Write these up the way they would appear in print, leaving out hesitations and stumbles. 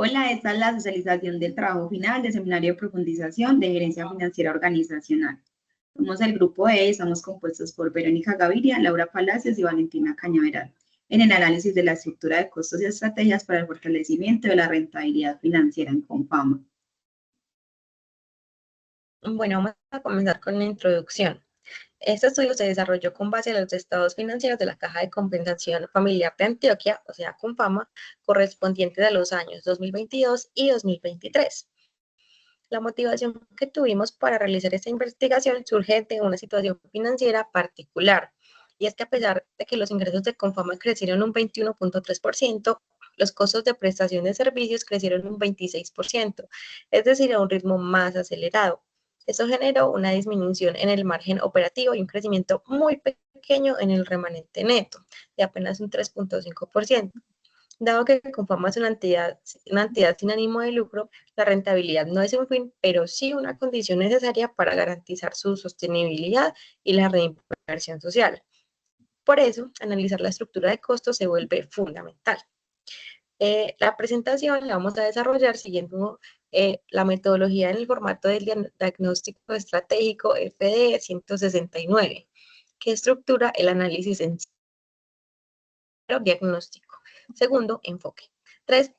Hola, esta es la socialización del trabajo final del seminario de profundización de gerencia financiera organizacional. Somos el grupo E, estamos compuestos por Verónica Gaviria, Laura Palacios y Valentina Cañaveral, en el análisis de la estructura de costos y estrategias para el fortalecimiento de la rentabilidad financiera en Confama. Bueno, vamos a comenzar con la introducción. Este estudio se desarrolló con base en los estados financieros de la Caja de Compensación Familiar de Antioquia, o sea, Confama, correspondientes a los años 2022 y 2023. La motivación que tuvimos para realizar esta investigación surge de una situación financiera particular, y es que a pesar de que los ingresos de Confama crecieron un 21.3%, los costos de prestación de servicios crecieron un 26%, es decir, a un ritmo más acelerado. Esto generó una disminución en el margen operativo y un crecimiento muy pequeño en el remanente neto, de apenas un 3.5%. Dado que Confama es una entidad sin ánimo de lucro, la rentabilidad no es un fin, pero sí una condición necesaria para garantizar su sostenibilidad y la reinversión social. Por eso, analizar la estructura de costos se vuelve fundamental. La presentación la vamos a desarrollar siguiendo la metodología en el formato del diagnóstico estratégico FD 169, que estructura el análisis en diagnóstico. Segundo, enfoque. 3,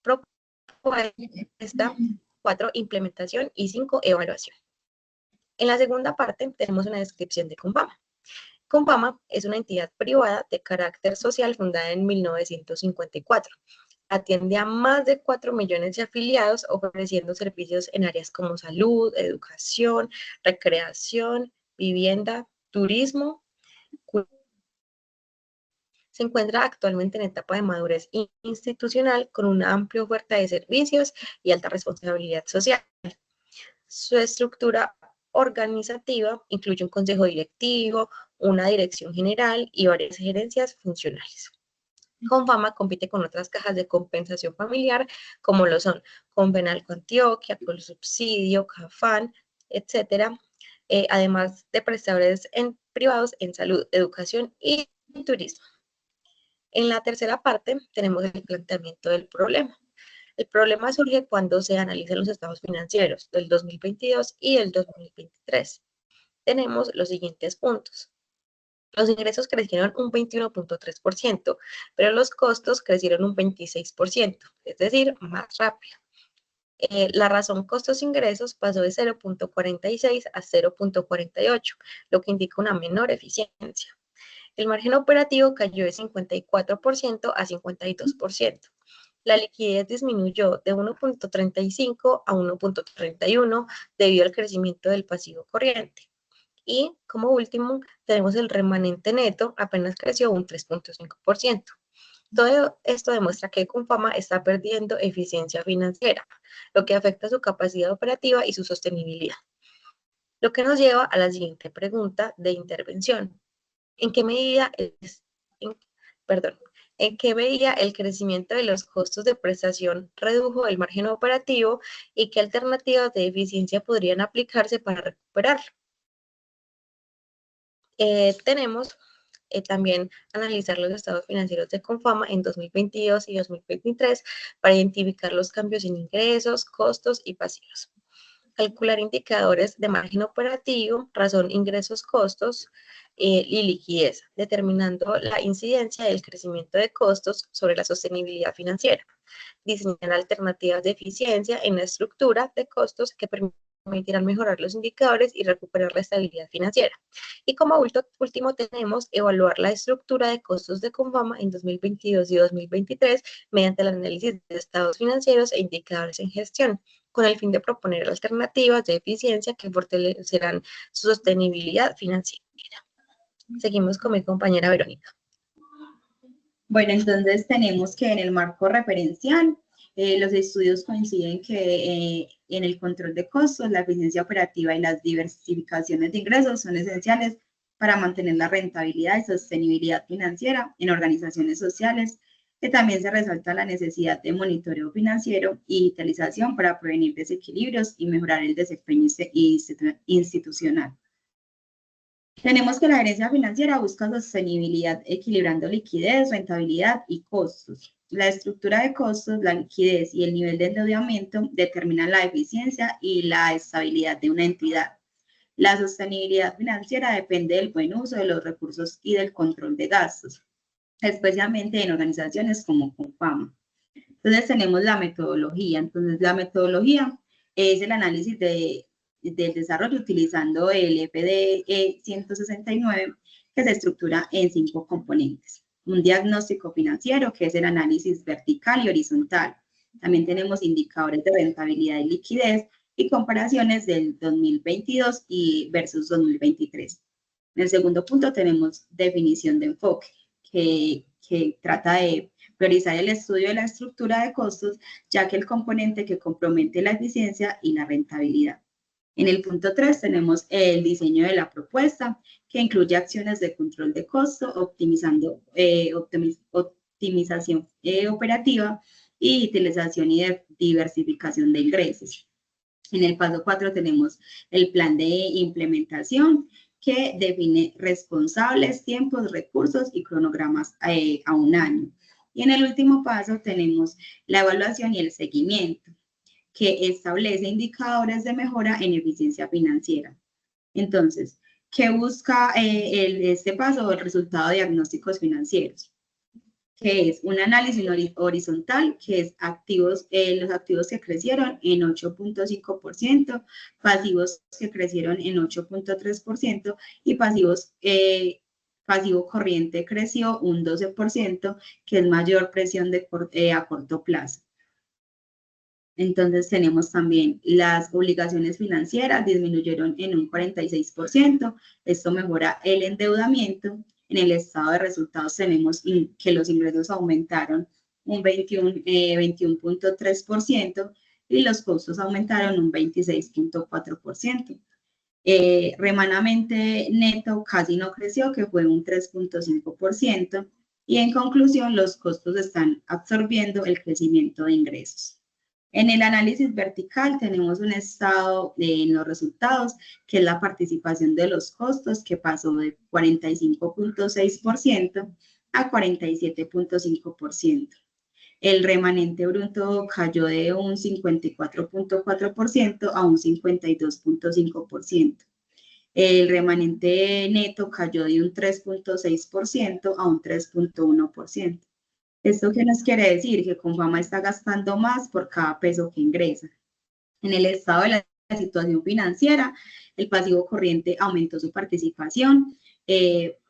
propuesta. 4, implementación. Y 5, evaluación. En la segunda parte tenemos una descripción de Confama. Confama es una entidad privada de carácter social fundada en 1954. Atiende a más de 4 millones de afiliados ofreciendo servicios en áreas como salud, educación, recreación, vivienda, turismo. Se encuentra actualmente en etapa de madurez institucional con una amplia oferta de servicios y alta responsabilidad social. Su estructura organizativa incluye un consejo directivo, una dirección general y varias gerencias funcionales. Confama compite con otras cajas de compensación familiar, como lo son Convenalco Antioquia, Colsubsidio, Cafán, etcétera, además de prestadores privados en salud, educación y turismo. En la tercera parte tenemos el planteamiento del problema. El problema surge cuando se analizan los estados financieros del 2022 y del 2023. Tenemos los siguientes puntos. Los ingresos crecieron un 21.3%, pero los costos crecieron un 26%, es decir, más rápido. La razón costos-ingresos pasó de 0.46 a 0.48, lo que indica una menor eficiencia. El margen operativo cayó de 54% a 52%. La liquidez disminuyó de 1.35 a 1.31 debido al crecimiento del pasivo corriente. Y como último, tenemos el remanente neto, apenas creció un 3.5%. Todo esto demuestra que Confama está perdiendo eficiencia financiera, lo que afecta su capacidad operativa y su sostenibilidad. Lo que nos lleva a la siguiente pregunta de intervención. ¿En qué medida ¿En qué medida el crecimiento de los costos de prestación redujo el margen operativo y qué alternativas de eficiencia podrían aplicarse para recuperarlo? Tenemos también analizar los estados financieros de Confama en 2022 y 2023 para identificar los cambios en ingresos, costos y pasivos. Calcular indicadores de margen operativo, razón, ingresos, costos y liquidez, determinando la incidencia del crecimiento de costos sobre la sostenibilidad financiera. Diseñar alternativas de eficiencia en la estructura de costos que permitirán mejorar los indicadores y recuperar la estabilidad financiera. Y como último tenemos evaluar la estructura de costos de Confama en 2022 y 2023 mediante el análisis de estados financieros e indicadores en gestión, con el fin de proponer alternativas de eficiencia que fortalecerán su sostenibilidad financiera. Seguimos con mi compañera Verónica. Bueno, entonces tenemos que en el marco referencial, los estudios coinciden que en el control de costos, la eficiencia operativa y las diversificaciones de ingresos son esenciales para mantener la rentabilidad y sostenibilidad financiera en organizaciones sociales, que también se resalta la necesidad de monitoreo financiero y digitalización para prevenir desequilibrios y mejorar el desempeño institucional. Tenemos que la gerencia financiera busca sostenibilidad equilibrando liquidez, rentabilidad y costos. La estructura de costos, la liquidez y el nivel de endeudamiento determinan la eficiencia y la estabilidad de una entidad. La sostenibilidad financiera depende del buen uso de los recursos y del control de gastos, especialmente en organizaciones como Confama. Entonces tenemos la metodología. Entonces la metodología es el análisis del desarrollo utilizando el FDE 169, que se estructura en 5 componentes. Un diagnóstico financiero, que es el análisis vertical y horizontal. También tenemos indicadores de rentabilidad y liquidez y comparaciones del 2022 y versus 2023. En el segundo punto tenemos definición de enfoque, que trata de priorizar el estudio de la estructura de costos, ya que el componente que compromete la eficiencia y la rentabilidad. En el punto 3 tenemos el diseño de la propuesta, que incluye acciones de control de costo, optimización operativa y utilización y diversificación de ingresos. En el paso 4 tenemos el plan de implementación, que define responsables, tiempos, recursos y cronogramas a un año. Y en el último paso tenemos la evaluación y el seguimiento, que establece indicadores de mejora en eficiencia financiera. Entonces, ¿qué busca este paso? El resultado de diagnósticos financieros, que es un análisis horizontal, que es los activos que crecieron en 8.5%, pasivos que crecieron en 8.3% y pasivo corriente creció un 12%, que es mayor presión a corto plazo. Entonces tenemos también las obligaciones financieras, disminuyeron en un 46%, esto mejora el endeudamiento. En el estado de resultados tenemos que los ingresos aumentaron un 21.3% y los costos aumentaron un 26.4%. Remanente neto casi no creció, que fue un 3.5%, y en conclusión los costos están absorbiendo el crecimiento de ingresos. En el análisis vertical tenemos un estado en los resultados, que es la participación de los costos, que pasó de 45.6% a 47.5%. El remanente bruto cayó de un 54.4% a un 52.5%. El remanente neto cayó de un 3.6% a un 3.1%. ¿Esto qué nos quiere decir? Que Confama está gastando más por cada peso que ingresa. En el estado de la situación financiera, el pasivo corriente aumentó su participación,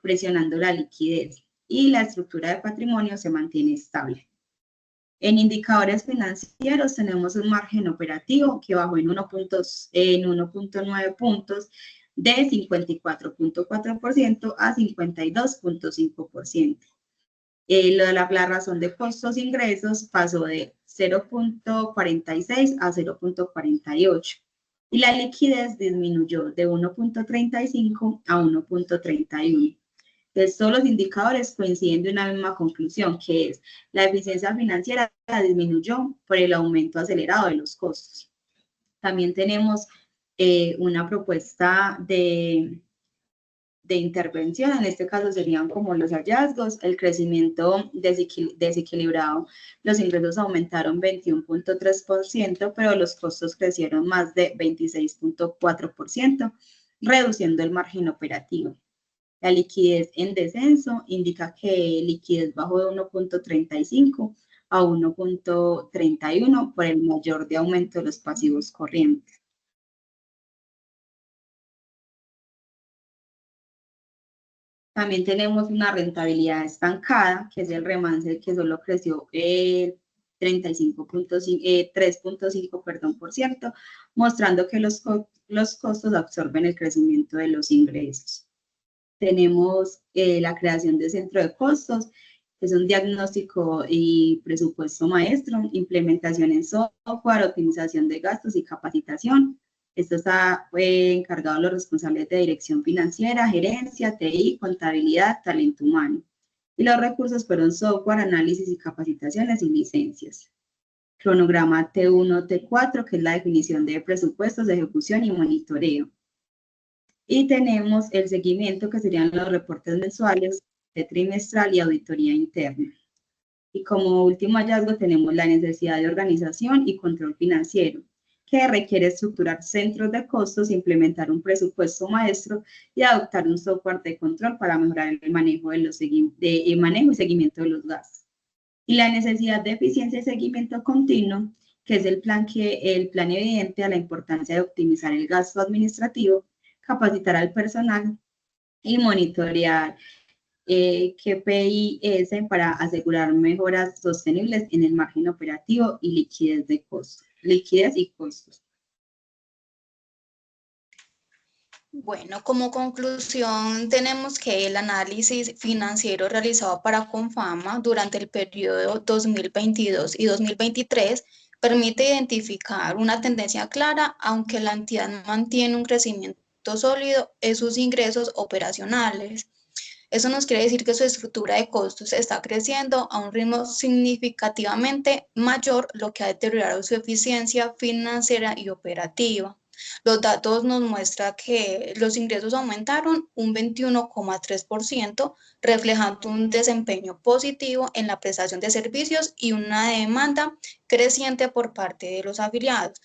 presionando la liquidez, y la estructura de patrimonio se mantiene estable. En indicadores financieros tenemos un margen operativo que bajó en 1.9 puntos, de 54.4% a 52.5%. La razón de costos e ingresos pasó de 0.46 a 0.48 y la liquidez disminuyó de 1.35 a 1.31. Entonces, todos los indicadores coinciden de una misma conclusión, que es la eficiencia financiera disminuyó por el aumento acelerado de los costos. También tenemos una propuesta de intervención. En este caso serían como los hallazgos, el crecimiento desequilibrado, los ingresos aumentaron 21.3%, pero los costos crecieron más de 26.4%, reduciendo el margen operativo. La liquidez en descenso indica que liquidez bajó de 1.35 a 1.31 por el mayor de aumento de los pasivos corrientes. También tenemos una rentabilidad estancada, que es el remance, que solo creció 3.5%, mostrando que los costos absorben el crecimiento de los ingresos. Tenemos la creación de centro de costos, que es un diagnóstico y presupuesto maestro, implementación en software, optimización de gastos y capacitación. Esto está encargado a los responsables de dirección financiera, gerencia, TI, contabilidad, talento humano. Y los recursos fueron software, análisis y capacitaciones y licencias. Cronograma T1, T4, que es la definición de presupuestos, de ejecución y monitoreo. Y tenemos el seguimiento, que serían los reportes mensuales, de trimestral y auditoría interna. Y como último hallazgo tenemos la necesidad de organización y control financiero, que requiere estructurar centros de costos, implementar un presupuesto maestro y adoptar un software de control para mejorar el manejo, manejo y seguimiento de los gastos. Y la necesidad de eficiencia y seguimiento continuo, que es el plan evidente a la importancia de optimizar el gasto administrativo, capacitar al personal y monitorear KPIs para asegurar mejoras sostenibles en el margen operativo y liquidez y costos. Bueno, como conclusión tenemos que el análisis financiero realizado para Confama durante el periodo 2022 y 2023 permite identificar una tendencia clara, aunque la entidad mantiene un crecimiento sólido en sus ingresos operacionales. Eso nos quiere decir que su estructura de costos está creciendo a un ritmo significativamente mayor, lo que ha deteriorado su eficiencia financiera y operativa. Los datos nos muestran que los ingresos aumentaron un 21,3%, reflejando un desempeño positivo en la prestación de servicios y una demanda creciente por parte de los afiliados.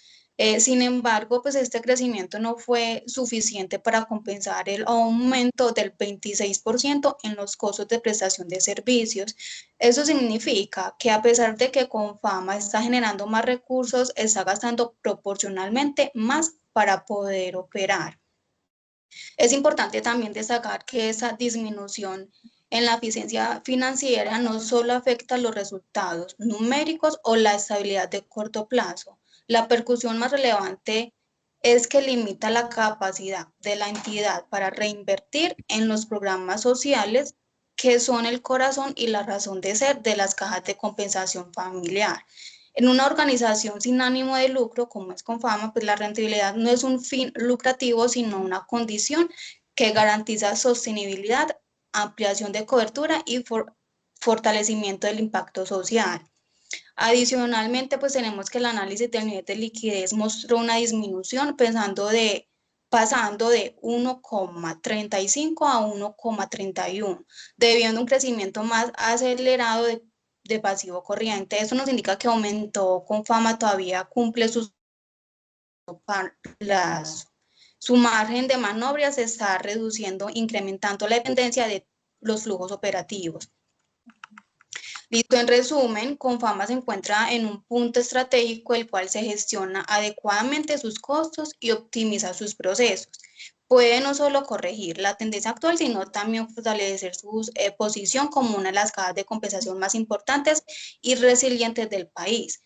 Sin embargo, pues este crecimiento no fue suficiente para compensar el aumento del 26% en los costos de prestación de servicios. Eso significa que a pesar de que Confama está generando más recursos, está gastando proporcionalmente más para poder operar. Es importante también destacar que esa disminución en la eficiencia financiera no solo afecta los resultados numéricos o la estabilidad de corto plazo. La percusión más relevante es que limita la capacidad de la entidad para reinvertir en los programas sociales que son el corazón y la razón de ser de las cajas de compensación familiar. En una organización sin ánimo de lucro, como es Confama, pues la rentabilidad no es un fin lucrativo, sino una condición que garantiza sostenibilidad, ampliación de cobertura y fortalecimiento del impacto social. Adicionalmente, pues tenemos que el análisis del nivel de liquidez mostró una disminución pasando de 1,35 a 1,31, debido a un crecimiento más acelerado de pasivo corriente. Eso nos indica que aumentó Confama, todavía cumple su margen de maniobra se está reduciendo, incrementando la dependencia de los flujos operativos. Listo, en resumen, Confama se encuentra en un punto estratégico el cual se gestiona adecuadamente sus costos y optimiza sus procesos. Puede no solo corregir la tendencia actual, sino también fortalecer su posición como una de las cajas de compensación más importantes y resilientes del país.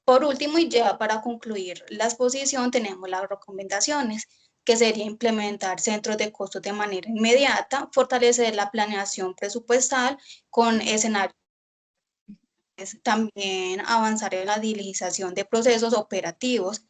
Por último, y ya para concluir la exposición, tenemos las recomendaciones, que sería implementar centros de costos de manera inmediata, fortalecer la planeación presupuestal con escenarios, también avanzar en la digitalización de procesos operativos,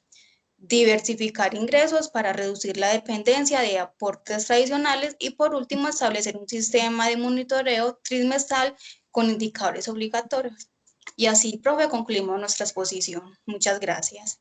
diversificar ingresos para reducir la dependencia de aportes tradicionales y por último establecer un sistema de monitoreo trimestral con indicadores obligatorios. Y así, profe, concluimos nuestra exposición. Muchas gracias.